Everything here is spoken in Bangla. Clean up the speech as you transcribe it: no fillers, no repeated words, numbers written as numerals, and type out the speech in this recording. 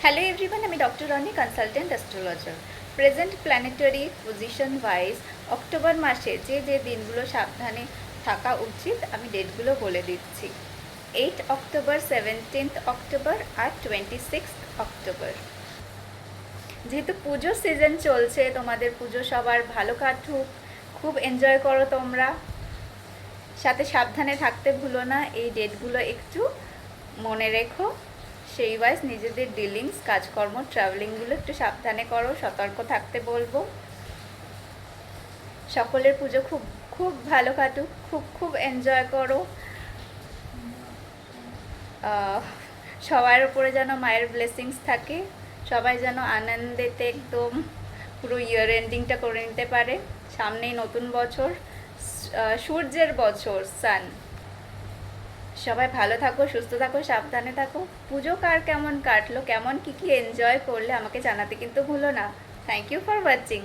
হ্যালো এভরিওয়ান, আমি doctor Roni, consultant astrologer. Present planetary position wise October মাসে যে যে দিনগুলো সাবধানে থাকা উচিত আমি ডেটগুলো বলে দিচ্ছি। 8 অক্টোবর, 17 অক্টোবর আর 26 অক্টোবর। যেহেতু পুজোর সিজন চলছে, তোমাদের পুজো সবার ভালো কাটুক, খুব এনজয় করো তোমরা, সাথে সাবধানে থাকতে ভুলো না। এই ডেটগুলো একটু মনে রেখো। সেই ওয়াইজ নিজেদের ডিলিংস, কাজকর্ম, ট্রাভেলিংগুলো একটু সাবধানে করো, সতর্ক থাকতে বলবো। সকলের পুজো খুব খুব ভালো কাটুক, খুব খুব এনজয় করো। সবার উপরে যেন মায়ের ব্লেসিংস থাকে, সবাই যেন আনন্দেতে একদম পুরো ইয়ার এন্ডিংটা করে নিতে পারে। সামনেই নতুন বছর, সূর্যের বছর, সান। সবাই ভালো থাকো, সুস্থ থাকো, সাবধানে থাকো। পুজো কার কেমন কাটলো, কেমন কী এনজয় করলে আমাকে জানাতে কিন্তু ভুলো না। Thank you for watching.